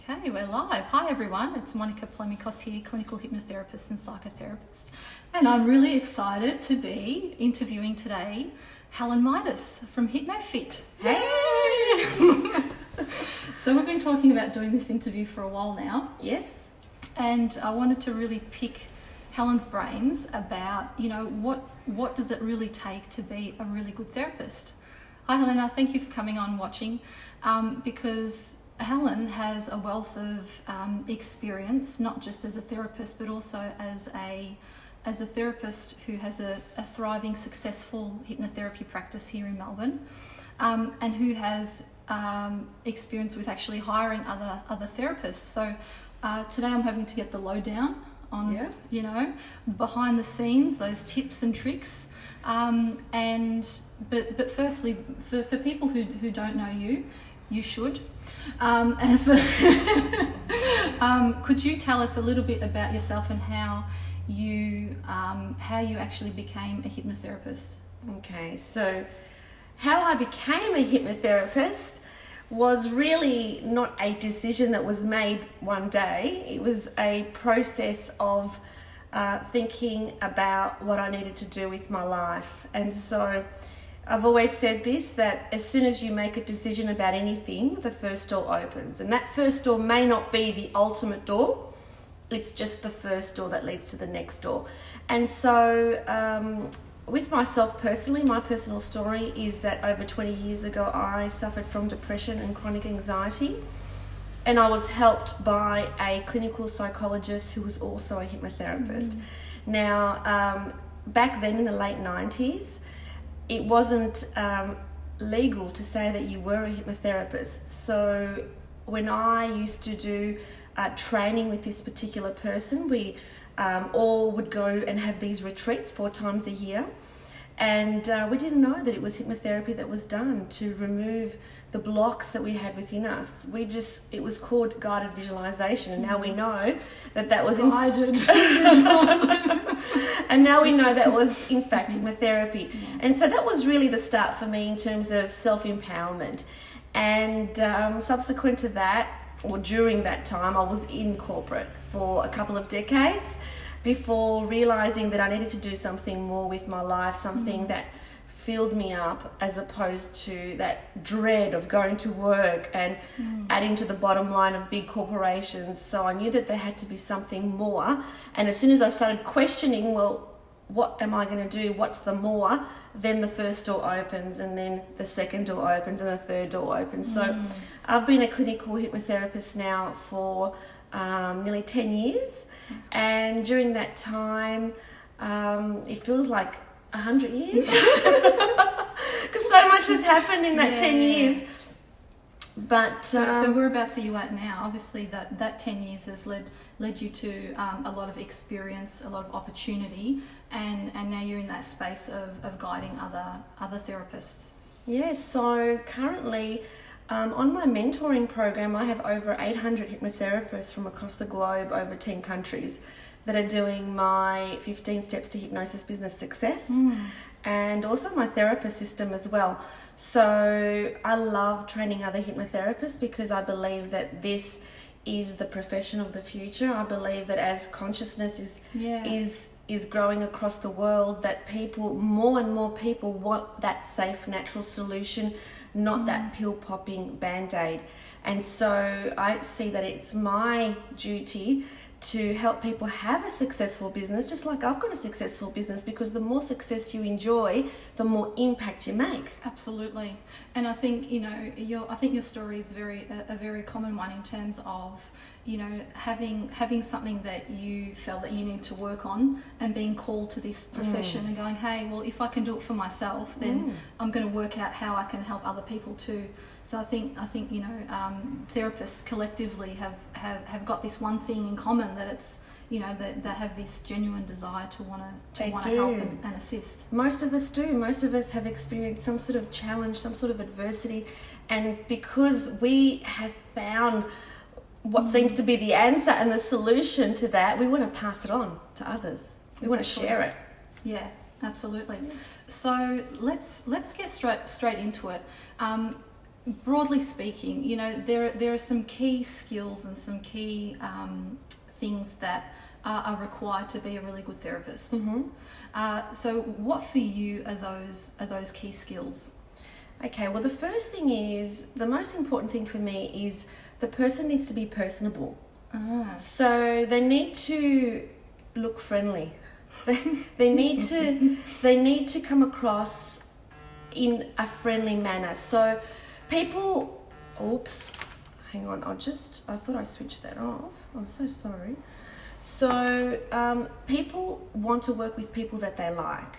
Okay, we're live. Hi everyone, it's Monica Plemikos here, clinical hypnotherapist and psychotherapist. And I'm really excited to be interviewing today Helen Mitas from HypnoFit. Hey! So we've been talking about doing this interview for a while now. Yes. And I wanted to really pick Helen's brains about, what does it really take to be a really good therapist? Hi Helena, thank you for coming on watching, because Helen has a wealth of experience, not just as a therapist, but also as a therapist who has a thriving, successful hypnotherapy practice here in Melbourne, and who has experience with actually hiring other therapists. So today I'm hoping to get the lowdown on, yes, behind the scenes, those tips and tricks. But firstly, for people who don't know you, you should. And could you tell us a little bit about yourself and how you actually became a hypnotherapist? Okay, so how I became a hypnotherapist was really not a decision that was made one day. It was a process of thinking about what I needed to do with my life. And so I've always said this, that as soon as you make a decision about anything, the first door opens. And that first door may not be the ultimate door. It's just the first door that leads to the next door. And so with myself personally, my personal story is that over 20 years ago, I suffered from depression and chronic anxiety. And I was helped by a clinical psychologist who was also a hypnotherapist. Now, back then in the late 90s, it wasn't legal to say that you were a hypnotherapist. So when I used to do training with this particular person, we all would go and have these retreats 4 times a year. And we didn't know that it was hypnotherapy that was done to remove the blocks that we had within us. It was called guided visualization, and now we know that was guided. And now we know that was in fact hypnotherapy. And so that was really the start for me in terms of self-empowerment. And subsequent to that, or during that time, I was in corporate for a couple of decades before realizing that I needed to do something more with my life, something that filled me up, as opposed to that dread of going to work and adding to the bottom line of big corporations. So I knew that there had to be something more. And as soon as I started questioning, well, what am I going to do? What's the more? Then the first door opens, and then the second door opens, and the third door opens. So I've been a clinical hypnotherapist now for nearly 10 years. And during that time, it feels like 100 years, because so much has happened in that 10 years. But so whereabouts are you at now? Obviously that 10 years has led you to a lot of experience, a lot of opportunity, and now you're in that space of guiding other therapists. Yes, so currently on my mentoring program, I have over 800 hypnotherapists from across the globe, over 10 countries, that are doing my 15 Steps to Hypnosis Business Success, and also my therapist system as well. So I love training other hypnotherapists because I believe that this is the profession of the future. I believe that as consciousness is growing across the world, that more and more people want that safe, natural solution, not that pill-popping Band-Aid. And so I see that it's my duty to help people have a successful business, just like I've got a successful business, because the more success you enjoy, the more impact you make. Absolutely. And I think, your story is a very common one in terms of, having something that you felt that you need to work on, and being called to this profession and going, hey, well, if I can do it for myself, then I'm going to work out how I can help other people too. So I think therapists collectively have got this one thing in common, that it's, that they have this genuine desire to want to help and assist. Most of us do. Most of us have experienced some sort of challenge, some sort of adversity, and because we have found what seems to be the answer and the solution to that, we want to pass it on to others. We want to share it. Yeah, absolutely. So let's get straight into it. broadly speaking, you know, there are some key skills and some key things that are required to be a really good therapist. So what for you are those key skills? Okay, well, the first thing is, the most important thing for me is the person needs to be personable. So they need to look friendly. They need to come across in a friendly manner. So people, oops, hang on, I thought I switched that off. I'm so sorry. So people want to work with people that they like.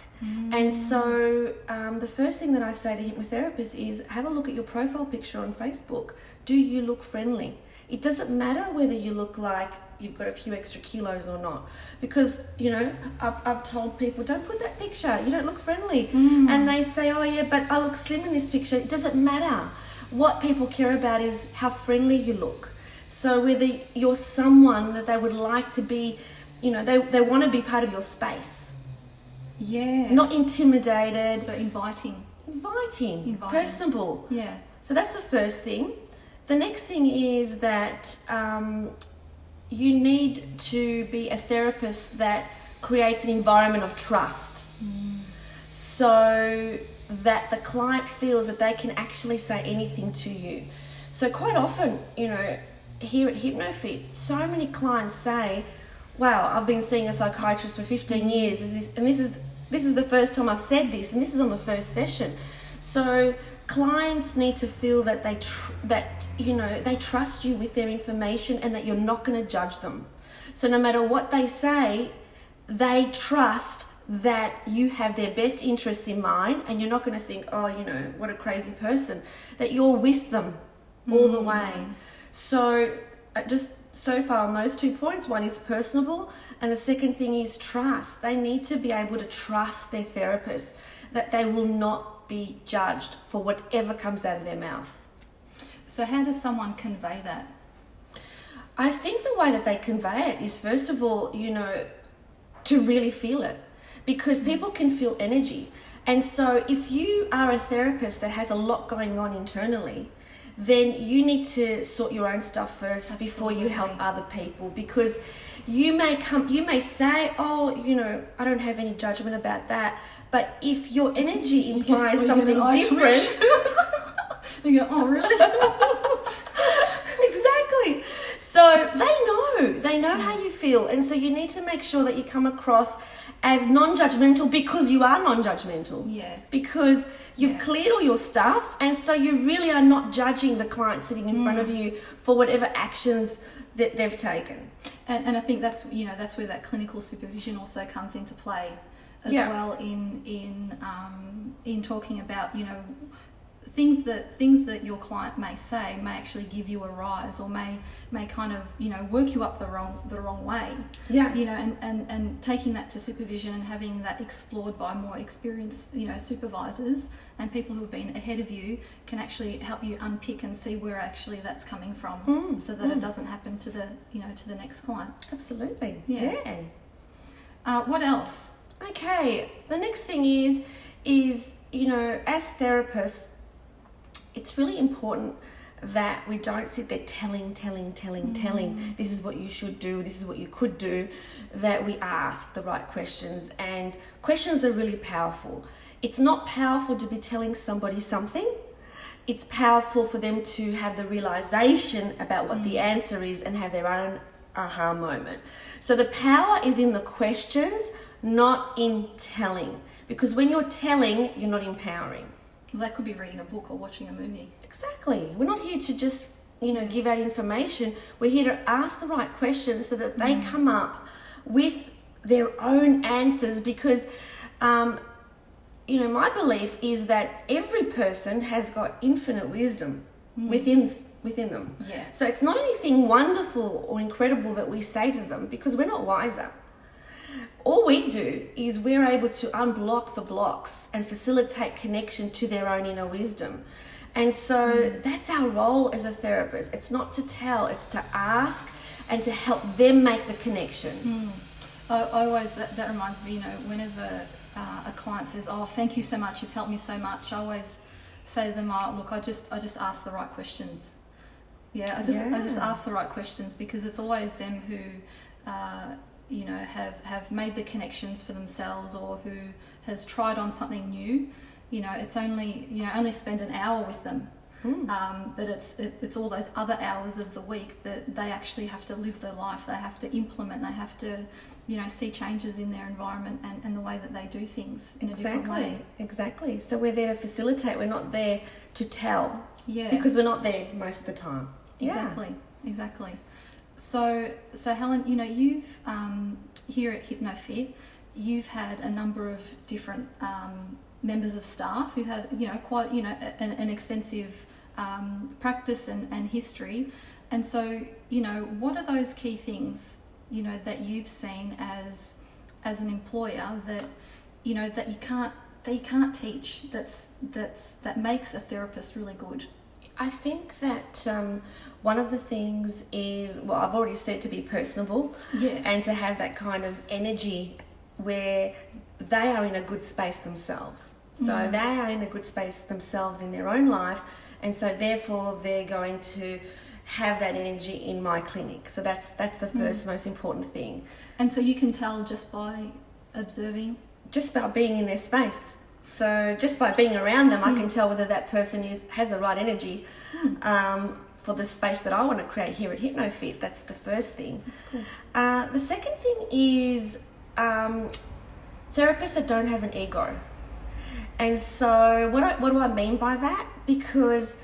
And so the first thing that I say to hypnotherapists is, have a look at your profile picture on Facebook. Do you look friendly? It doesn't matter whether you look like you've got a few extra kilos or not, because, you know, I've told people, don't put that picture, you don't look friendly. And they say, oh yeah, but I look slim in this picture. It doesn't matter. What people care about is how friendly you look. So whether you're someone that they would like to be, you know, they want to be part of your space. Yeah. Not intimidated. So inviting. Personable. Yeah. So that's the first thing. The next thing is that you need to be a therapist that creates an environment of trust. So that the client feels that they can actually say anything to you. So quite often, you know, here at HypnoFit, so many clients say, wow, I've been seeing a psychiatrist for 15 years, this is the first time I've said this, and this is on the first session. So clients need to feel that they trust you with their information, and that you're not going to judge them. So no matter what they say, they trust that you have their best interests in mind, and you're not going to think, oh, you know, what a crazy person, that you're with them all the way. So just so far on those 2 points, one is personable, and the second thing is trust. They need to be able to trust their therapist, that they will not be judged for whatever comes out of their mouth. So how does someone convey that? I think the way that they convey it is, first of all, you know, to really feel it, because people can feel energy. And so if you are a therapist that has a lot going on internally, then you need to sort your own stuff first. Absolutely. Before you help other people, because you may say, oh, you know, I don't have any judgment about that, but if your energy implies something different, you go, oh really? Exactly. So they know how you feel, and so you need to make sure that you come across as non-judgmental, because you are non-judgmental. Yeah. Because you've cleared all your stuff, and so you really are not judging the client sitting in front of you for whatever actions that they've taken. And I think that's where that clinical supervision also comes into play as well in talking about, you know, things that your client may say may actually give you a rise, or may kind of, you know, work you up the wrong way. Yeah. You know, and taking that to supervision and having that explored by more experienced, you know, supervisors and people who have been ahead of you can actually help you unpick and see where actually that's coming from, so that it doesn't happen to the next client. Absolutely. Yeah. What else? Okay. The next thing is, you know, as therapists, it's really important that we don't sit there telling, this is what you should do, this is what you could do, that we ask the right questions. And questions are really powerful. It's not powerful to be telling somebody something. It's powerful for them to have the realization about what the answer is and have their own aha moment. So the power is in the questions, not in telling. Because when you're telling, you're not empowering. Well, that could be reading a book or watching a movie. Exactly. We're not here to just, you know, give out information. We're here to ask the right questions so that they come up with their own answers, because, you know, my belief is that every person has got infinite wisdom within them. Yeah. So it's not anything wonderful or incredible that we say to them, because we're not wiser. All we do is we're able to unblock the blocks and facilitate connection to their own inner wisdom. And so that's our role as a therapist. It's not to tell, it's to ask and to help them make the connection. I always, that reminds me, you know, whenever a client says, oh, thank you so much, you've helped me so much, I always say to them, oh, look, I just ask the right questions. I just ask the right questions, because it's always them who, have made the connections for themselves, or who has tried on something new. It's only spend an hour with them. But it's all those other hours of the week that they actually have to live their life. They have to implement. They have to, see changes in their environment and the way that they do things in a different way. Exactly. So we're there to facilitate. We're not there to tell. Yeah. Because we're not there most of the time. Exactly. So Helen, you've here at HypnoFit, you've had a number of different members of staff who had quite an extensive practice and history, and so what are those key things that you've seen as an employer that that you can't teach that makes a therapist really good? I think that one of the things is, well, I've already said, to be personable, and to have that kind of energy where they are in a good space themselves. So they are in a good space themselves in their own life, and so therefore they're going to have that energy in my clinic. So that's the first most important thing. And so you can tell just by observing? Just by being in their space. So just by being around them, I can tell whether that person has the right energy for the space that I want to create here at HypnoFit. That's the first thing. That's cool. The second thing is therapists that don't have an ego. And so what do I mean by that? Because,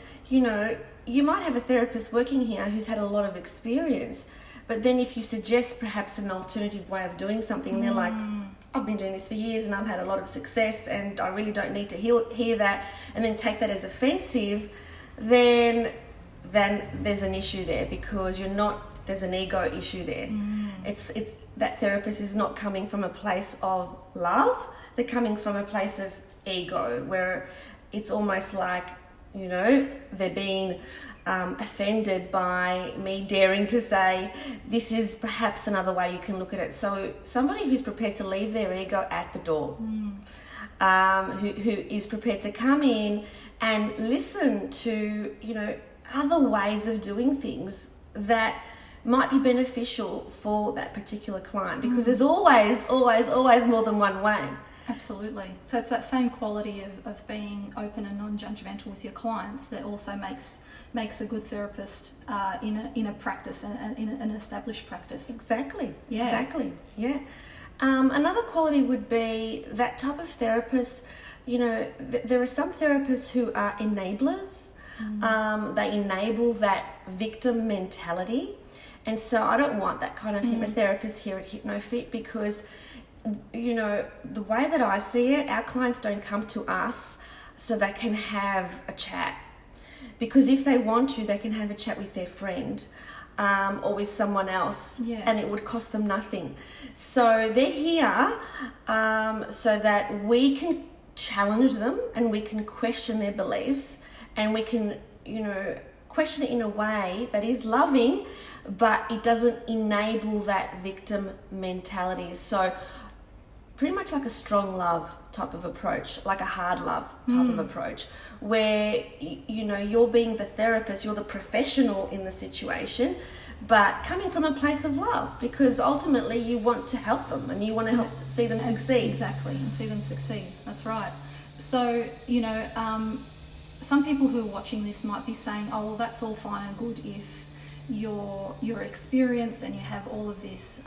you might have a therapist working here who's had a lot of experience, but then if you suggest perhaps an alternative way of doing something, they're like, I've been doing this for years and I've had a lot of success and I really don't need to hear that, and then take that as offensive, then there's an issue there, because there's an ego issue there. It's that therapist is not coming from a place of love, they're coming from a place of ego, where it's almost like, they're being offended by me daring to say, this is perhaps another way you can look at it. So somebody who's prepared to leave their ego at the door, who is prepared to come in and listen to, other ways of doing things that might be beneficial for that particular client, because there's always more than one way. Absolutely. So it's that same quality of being open and non-judgmental with your clients that also makes a good therapist in a practice, in an established practice. Exactly. Another quality would be that type of therapist. There are some therapists who are enablers. They enable that victim mentality, and so I don't want that kind of hypnotherapist here at HypnoFit, because the way that I see it, our clients don't come to us so they can have a chat, because if they want to, they can have a chat with their friend or with someone else, and it would cost them nothing. So they're here so that we can challenge them and we can question their beliefs, and we can question it in a way that is loving, but it doesn't enable that victim mentality. So pretty much like a strong love type of approach, like a hard love type of approach, where you're being the therapist, you're the professional in the situation, but coming from a place of love, because ultimately you want to help them and you want to see them succeed. Exactly, and see them succeed. That's right. So some people who are watching this might be saying, oh, well, that's all fine and good if you're experienced and you have all of this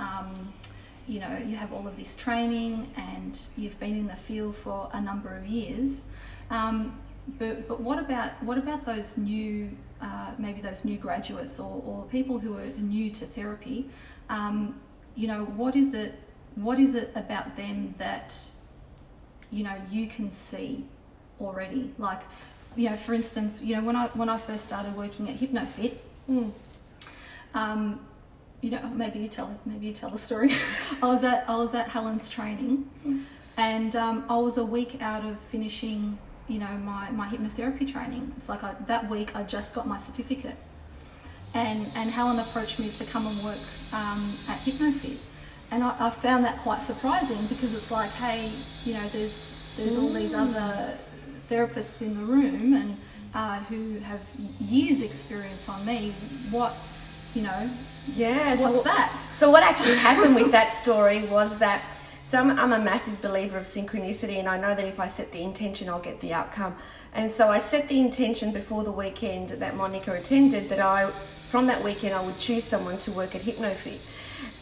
you have all of this training and you've been in the field for a number of years, but what about those new maybe those new graduates or people who are new to therapy? What is it about them that you can see already? Like, for instance, when I first started working at HypnoFit, maybe you tell the story. I was at Helen's training, and I was a week out of finishing, my hypnotherapy training. It's like that week I just got my certificate, and Helen approached me to come and work at HypnoFit, and I found that quite surprising, because it's like, hey, there's all these other therapists in the room and who have years experience on me, what, what's that? So what actually happened with that story was that, so I'm a massive believer of synchronicity, and I know that if I set the intention, I'll get the outcome. And so I set the intention before the weekend that Monica attended, that from that weekend I would choose someone to work at HypnoFit.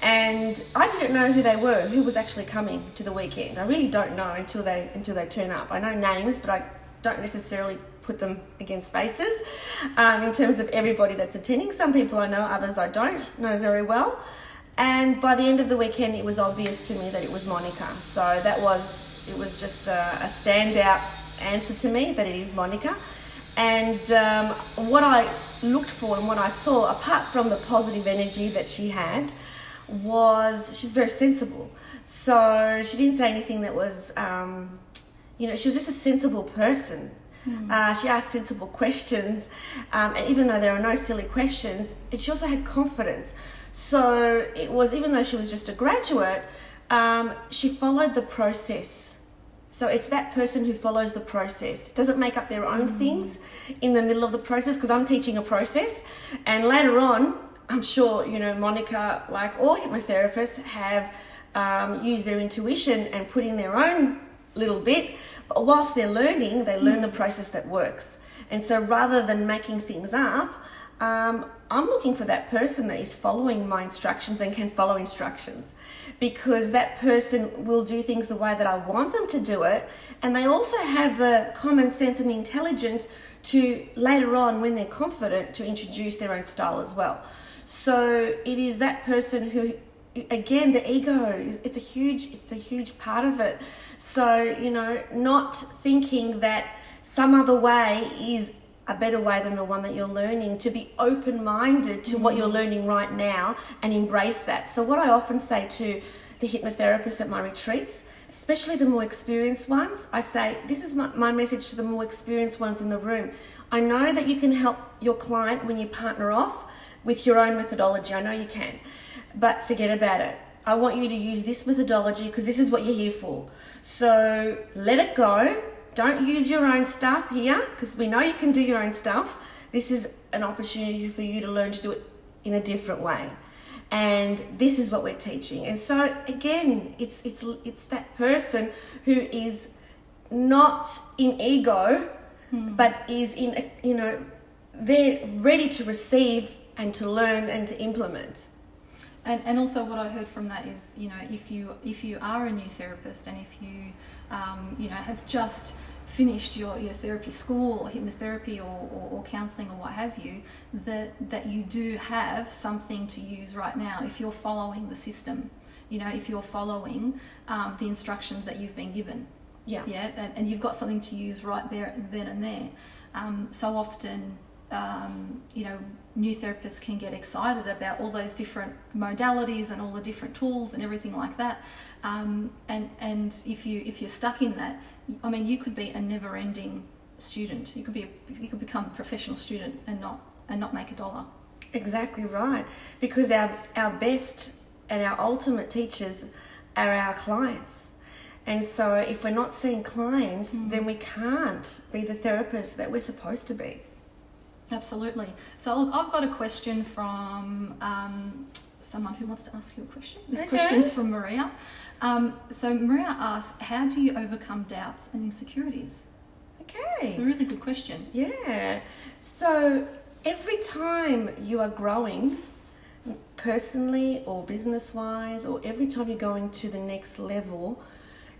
And I didn't know who they were, who was actually coming to the weekend. I really don't know until they turn up. I know names, but I don't necessarily put them against faces in terms of everybody that's attending. Some people I know, others I don't know very well. And by the end of the weekend, it was obvious to me that it was Monica. So it was just a standout answer to me that it is Monica. And what I looked for and what I saw, apart from the positive energy that she had, was she's very sensible. So she didn't say anything that was, she was just a sensible person. She asked sensible questions, and even though there are no silly questions, she also had confidence. So it was, even though she was just a graduate, she followed the process. So it's that person who follows the process, doesn't make up their own things in the middle of the process, because I'm teaching a process, and later on, I'm sure, Monica, like all hypnotherapists, have used their intuition and put in their own little bit. But whilst they're learning, they learn the process that works. And so rather than making things up, I'm looking for that person that is following my instructions and can follow instructions, because that person will do things the way that I want them to do it. And they also have the common sense and the intelligence to later on, when they're confident, to introduce their own style as well. So it is that person who, again, the ego it's a huge part of it. So, not thinking that some other way is a better way than the one that you're learning, to be open-minded to what you're learning right now and embrace that. So what I often say to the hypnotherapists at my retreats, especially the more experienced ones, I say, this is my message to the more experienced ones in the room. I know that you can help your client when you partner off with your own methodology. I know you can, but forget about it. I want you to use this methodology because this is what you're here for. So let it go. Don't use your own stuff here, because we know you can do your own stuff. This is an opportunity for you to learn to do it in a different way. And this is what we're teaching. And so again, it's that person who is not in ego, but is in, they're ready to receive and to learn and to implement. And also what I heard from that is, if you are a new therapist, and if you have just finished your therapy school or hypnotherapy or counselling or what have you, that you do have something to use right now if you're following the system, if you're following the instructions that you've been given. And you've got something to use right there, then and there. So often, new therapists can get excited about all those different modalities and all the different tools and everything like that. And if you're stuck in that, you could be a never-ending student. You could become a professional student and not make a dollar. Exactly right, because our best and our ultimate teachers are our clients. And so if we're not seeing clients, then we can't be the therapist that we're supposed to be. Absolutely. So look, I've got a question from someone who wants to ask you a question. This question's from Maria. So Maria asks, how do you overcome doubts and insecurities? Okay. It's a really good question. Yeah. So every time you are growing personally or business-wise, or every time you're going to the next level,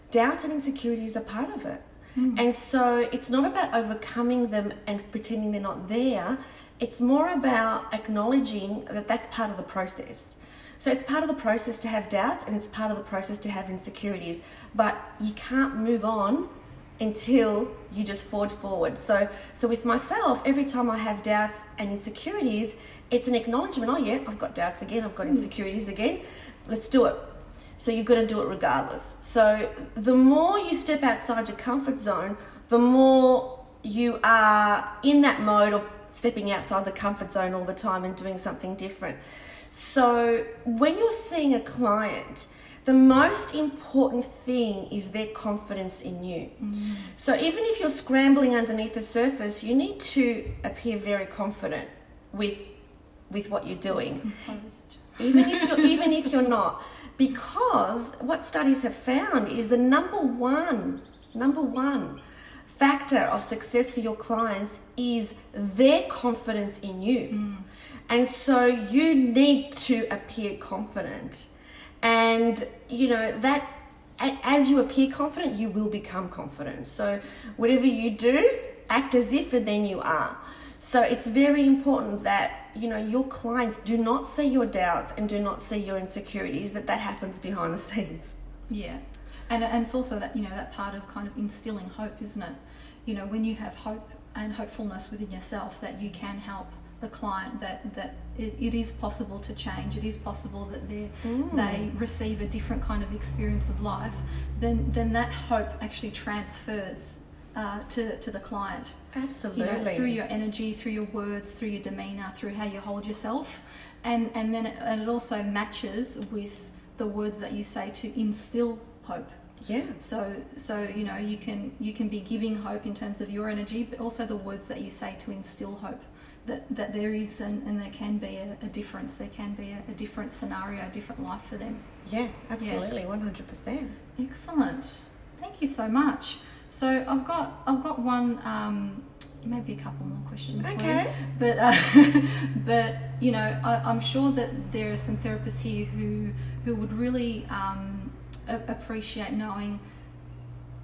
doubts and insecurities are part of it. And so it's not about overcoming them and pretending they're not there. It's more about acknowledging that that's part of the process. So it's part of the process to have doubts, and it's part of the process to have insecurities. But you can't move on until you just forge forward. So with myself, every time I have doubts and insecurities, it's an acknowledgement. Oh yeah, I've got doubts again. I've got insecurities again. Let's do it. So you've got to do it regardless. So the more you step outside your comfort zone, the more you are in that mode of stepping outside the comfort zone all the time and doing something different. So when you're seeing a client, the most important thing is their confidence in you. So even if you're scrambling underneath the surface, you need to appear very confident with what you're doing. Composed. Even if you're not. Because what studies have found is the number one factor of success for your clients is their confidence in you. And so you need to appear confident. And, you know, that as you appear confident, you will become confident. So whatever you do, act as if, and then you are. So it's very important that, you know, your clients do not see your doubts and do not see your insecurities, that happens behind the scenes. Yeah. And it's also that, you know, that part of kind of instilling hope, isn't it? You know, when you have hope and hopefulness within yourself, that you can help the client, that it is possible to change, it is possible that they receive a different kind of experience of life, then that hope actually transfers to the client. Absolutely. You know, through your energy, through your words, through your demeanour, through how you hold yourself, and then it also matches with the words that you say to instill hope. Yeah. So you know, you can be giving hope in terms of your energy, but also the words that you say to instill hope that there is and there can be a difference. There can be a different scenario, a different life for them. Yeah, absolutely, 100%. Excellent. Thank you so much. So I've got one, maybe a couple more questions for you. But you know, I'm sure that there are some therapists here who would really appreciate knowing.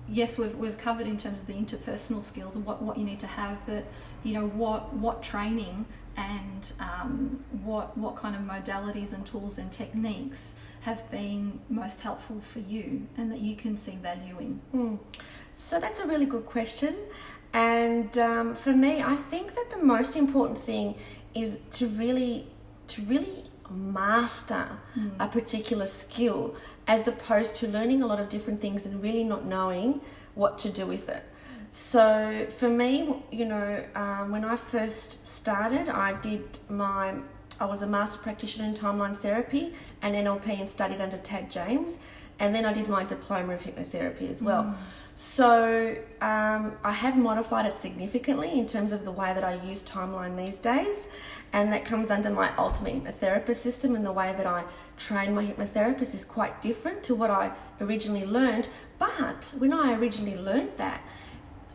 Yes, we've covered in terms of the interpersonal skills and what you need to have, but you know, what training and what kind of modalities and tools and techniques have been most helpful for you and that you can see value in? So that's a really good question, and for me, I think that the most important thing is to really master a particular skill, as opposed to learning a lot of different things and really not knowing what to do with it. So for me, you know, when I first started, I was a master practitioner in timeline therapy and NLP, and studied under Tad James, and then I did my diploma of hypnotherapy as well. So I have modified it significantly in terms of the way that I use timeline these days, and that comes under my ultimate hypnotherapist system, and the way that I train my hypnotherapist is quite different to what I originally learned. But when I originally learned that,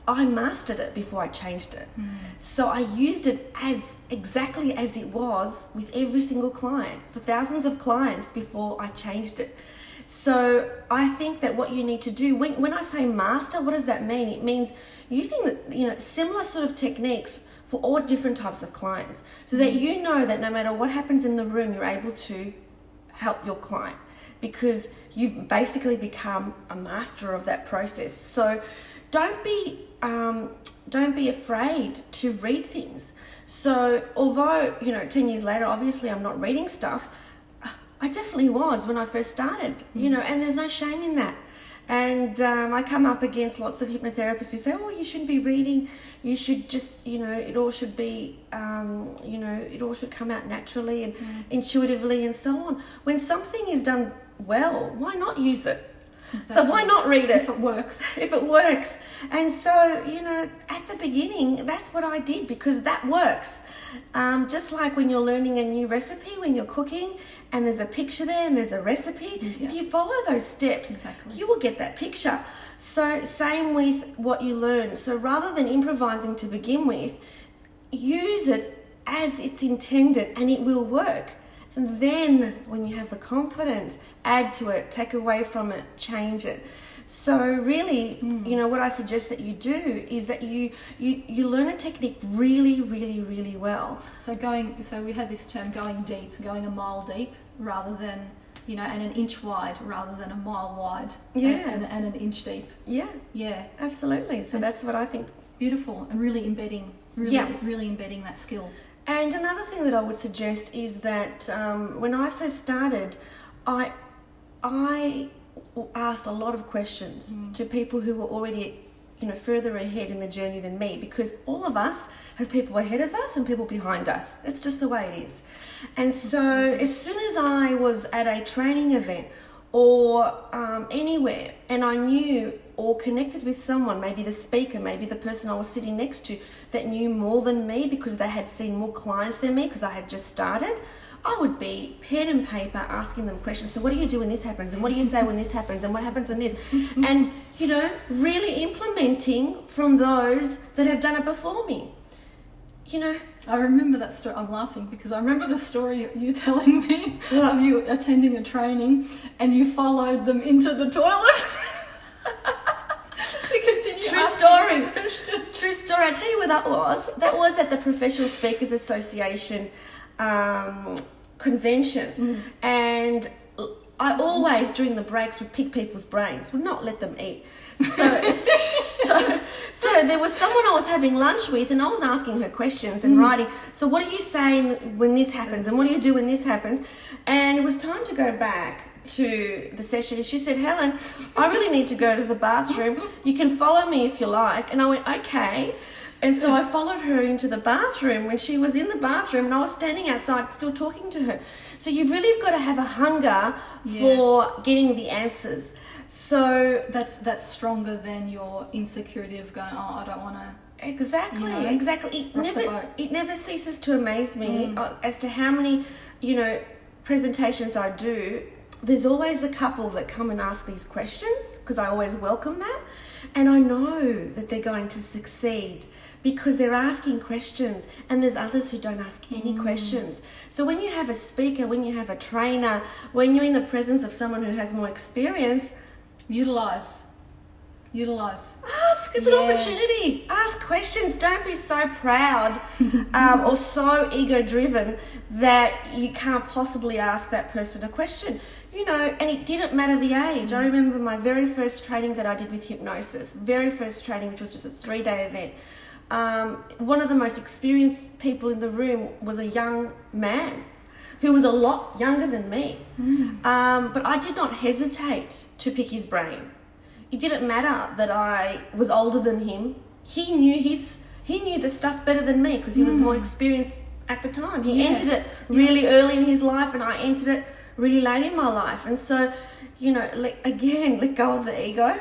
I mastered it before I changed it. So I used it as exactly as it was with every single client, for thousands of clients, before I changed it. So I think that what you need to do, when I say master, what does that mean? It means using similar sort of techniques for all different types of clients, so that you know that no matter what happens in the room, you're able to help your client, because you've basically become a master of that process. So don't be afraid to read things. So although, 10 years later, obviously I'm not reading stuff, I definitely was when I first started, and there's no shame in that. And I come up against lots of hypnotherapists who say, oh, you shouldn't be reading, you should just, it all should be, it all should come out naturally and intuitively and so on. When something is done well, why not use it? Exactly. So why not read it? If it works. If it works. And so, at the beginning, that's what I did, because that works. Just like when you're learning a new recipe, when you're cooking, and there's a picture there and there's a recipe, if you follow those steps, you will get that picture. So same with what you learn. So rather than improvising to begin with, use it as it's intended and it will work. And then when you have the confidence, add to it, take away from it, change it. So really, what I suggest that you do is that you learn a technique really, really, really well. So we had this term, going deep, going a mile deep, rather than, and an inch wide rather than a mile wide. Yeah. And an inch deep. Yeah. Yeah. Absolutely. So that's what I think. Beautiful, and really embedding that skill. And another thing that I would suggest is that when I first started, I asked a lot of questions to people who were already, further ahead in the journey than me, because all of us have people ahead of us and people behind us. It's just the way it is. And so as soon as I was at a training event, or anywhere, and I knew or connected with someone, maybe the speaker, maybe the person I was sitting next to, that knew more than me because they had seen more clients than me because I had just started, I would be pen and paper asking them questions. So what do you do when this happens? And what do you say when this happens? And what happens when this? And, you know, really implementing from those that have done it before me. You know, I remember that story. I'm laughing because I remember the story you telling me of you attending a training and you followed them into the toilet. True story. True story. I'll tell you where that was. That was at the Professional Speakers Association convention. And I always, during the breaks, would pick people's brains, would not let them eat. So there was someone I was having lunch with, and I was asking her questions and writing. So what do you say when this happens? And what do you do when this happens? And it was time to go back to the session. And she said, Helen, I really need to go to the bathroom. You can follow me if you like. And I went, okay. And so I followed her into the bathroom when she was in the bathroom, and I was standing outside still talking to her. So you've really got to have a hunger for getting the answers. So that's stronger than your insecurity of going, oh, I don't want to. Exactly, you know, exactly. It never ceases to amaze me as to how many, you know, presentations I do. There's always a couple that come and ask these questions because I always welcome that. And I know that they're going to succeed because they're asking questions, and there's others who don't ask any questions. So when you have a speaker, when you have a trainer, when you're in the presence of someone who has more experience, utilize. Ask. It's an opportunity. Ask questions. Don't be so proud or so ego-driven that you can't possibly ask that person a question. You know, and it didn't matter the age. I remember my very first training that I did with hypnosis, very first training, which was just a 3-day event. One of the most experienced people in the room was a young man who was a lot younger than me. But I did not hesitate to pick his brain. It didn't matter that I was older than him. He knew the stuff better than me because he was more experienced at the time. He entered it really early in his life, and I entered it really late in my life. And so, you know, let go of the ego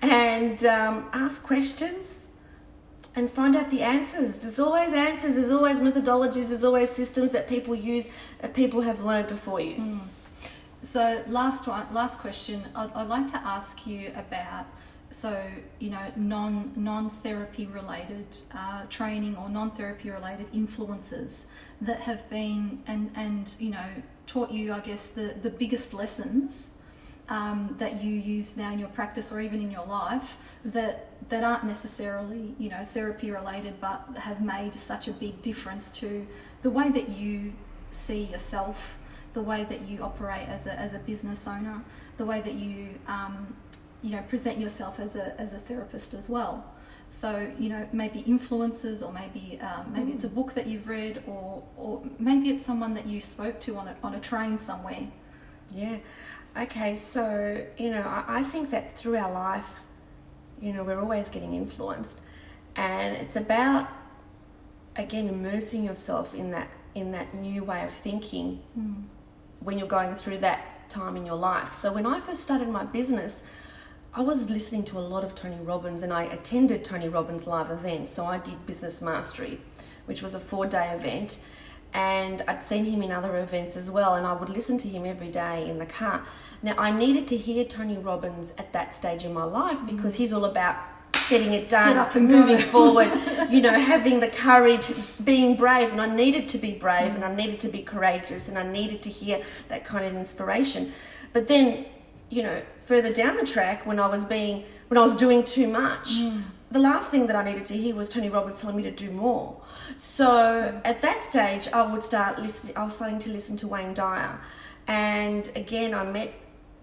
and ask questions and find out the answers. There's always answers, there's always methodologies, there's always systems that people use that people have learned before you. So last question, I'd like to ask you about, so, you know, non-therapy related training or non-therapy related influences that have been and you know, taught you, I guess, the biggest lessons that you use now in your practice or even in your life that aren't necessarily, you know, therapy related, but have made such a big difference to the way that you see yourself, the way that you operate as a business owner, the way that you you know, present yourself as a therapist as well. So, you know, maybe influences, or maybe it's a book that you've read, or maybe it's someone that you spoke to on a train somewhere. Yeah. Okay. So, you know, I think that through our life, you know, we're always getting influenced, and it's about, again, immersing yourself in that new way of thinking when you're going through that time in your life. So when I first started my business, I was listening to a lot of Tony Robbins, and I attended Tony Robbins' live events. So I did Business Mastery, which was a 4-day event, and I'd seen him in other events as well, and I would listen to him every day in the car. Now, I needed to hear Tony Robbins at that stage in my life because he's all about getting it done, get up and moving go. forward, you know, having the courage, being brave. And I needed to be brave, and I needed to be courageous, and I needed to hear that kind of inspiration. But then, you know, further down the track, when I was doing too much, the last thing that I needed to hear was Tony Robbins telling me to do more. So at that stage, I was starting to listen to Wayne Dyer. And again, I met,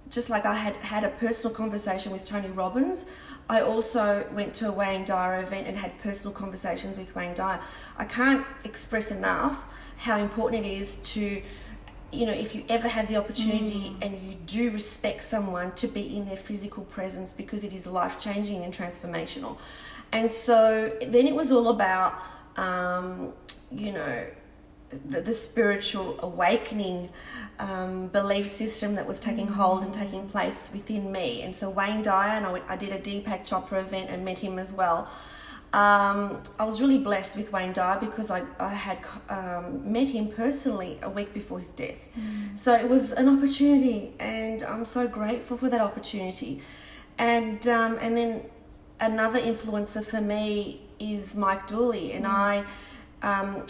just like I had a personal conversation with Tony Robbins, I also went to a Wayne Dyer event and had personal conversations with Wayne Dyer. I can't express enough how important it is to, you know, if you ever have the opportunity and you do respect someone, to be in their physical presence, because it is life-changing and transformational. And so then it was all about, you know, the spiritual awakening belief system that was taking hold and taking place within me. And so Wayne Dyer, and I did a Deepak Chopra event and met him as well. I was really blessed with Wayne Dyer because I had met him personally a week before his death. So it was an opportunity, and I'm so grateful for that opportunity. And then another influencer for me is Mike Dooley, and I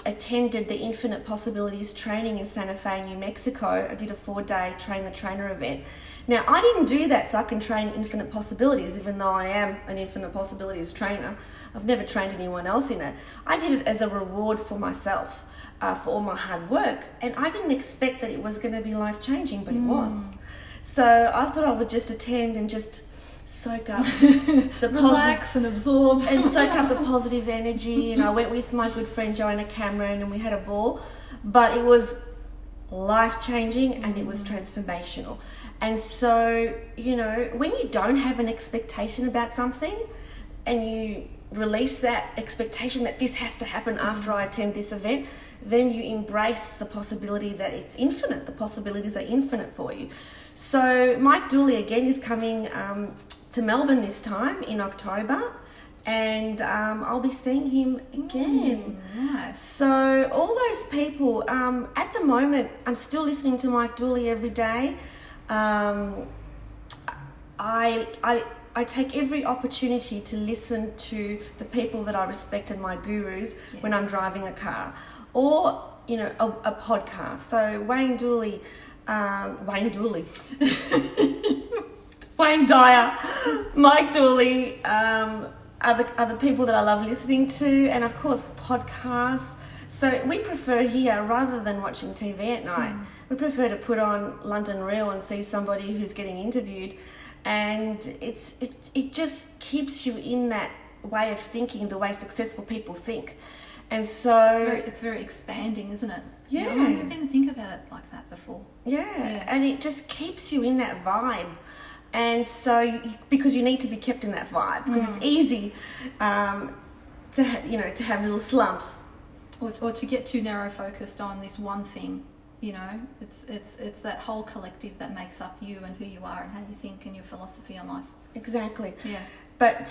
attended the Infinite Possibilities training in Santa Fe, New Mexico. I did a 4-day Train the Trainer event. Now, I didn't do that so I can train infinite possibilities, even though I am an infinite possibilities trainer. I've never trained anyone else in it. I did it as a reward for myself, for all my hard work. And I didn't expect that it was going to be life-changing, but it was. So I thought I would just attend and just soak up the relax and absorb and soak up the positive energy. And I went with my good friend Joanna Cameron, and we had a ball. But it was life-changing and it was transformational. And so, you know, when you don't have an expectation about something and you release that expectation that this has to happen after I attend this event, then you embrace the possibility that it's infinite. The possibilities are infinite for you. So Mike Dooley again is coming to Melbourne this time in October, and I'll be seeing him again. Nice. So all those people, at the moment, I'm still listening to Mike Dooley every day. I take every opportunity to listen to the people that I respect and my gurus when I'm driving a car, or, you know, a podcast. So Wayne Dyer, Mike Dooley, are the people that I love listening to, and of course podcasts. So we prefer here, rather than watching TV at night, we prefer to put on London Real and see somebody who's getting interviewed, and it just keeps you in that way of thinking, the way successful people think. And so it's very expanding, isn't it? Yeah. I didn't think about it like that before. Yeah. And it just keeps you in that vibe. And so, because you need to be kept in that vibe, because it's easy to have little slumps, or to get too narrow focused on this one thing. You know, it's that whole collective that makes up you and who you are and how you think and your philosophy on life. Exactly. Yeah. But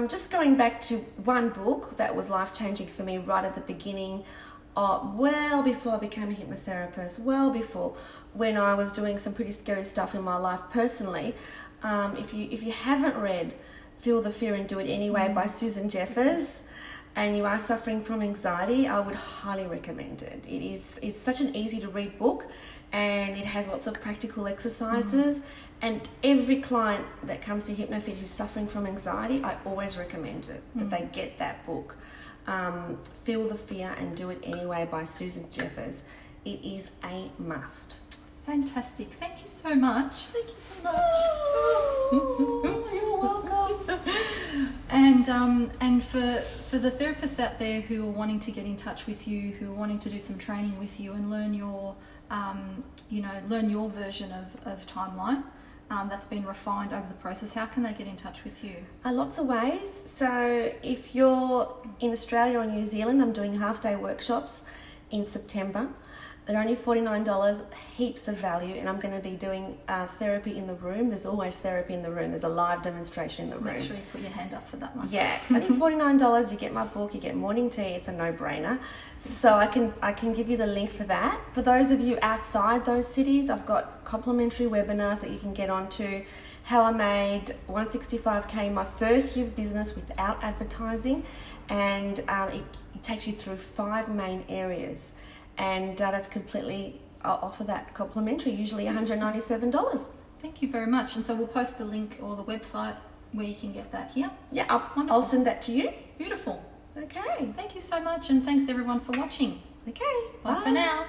just going back to one book that was life-changing for me right at the beginning, well before I became a hypnotherapist, well before, when I was doing some pretty scary stuff in my life personally. If you haven't read Feel the Fear and Do It Anyway by Susan Jeffers, and you are suffering from anxiety, I would highly recommend it. It's such an easy to read book, and it has lots of practical exercises. And every client that comes to HypnoFit who's suffering from anxiety, I always recommend it, that they get that book. Feel the Fear and Do It Anyway by Susan Jeffers. It is a must. Fantastic. Thank you so much. Thank you so much. You're welcome. And for the therapists out there who are wanting to get in touch with you, who are wanting to do some training with you and learn your version of timeline that's been refined over the process, how can they get in touch with you? Lots of ways. So if you're in Australia or New Zealand, I'm doing half-day workshops in September. They're only $49, heaps of value, and I'm going to be doing therapy in the room. There's always therapy in the room. There's a live demonstration in the room. Make sure you put your hand up for that one. Yeah, it's only $49. You get my book, you get morning tea. It's a no-brainer. So I can give you the link for that. For those of you outside those cities, I've got complimentary webinars that you can get onto. How I made 165K my first year of business without advertising, and it takes you through 5 main areas. And that's completely, I'll offer that complimentary, usually $197. Thank you very much. And so we'll post the link or the website where you can get that here. Yeah, I'll send that to you. Beautiful. Okay. Thank you so much, and thanks everyone for watching. Okay. Bye for now.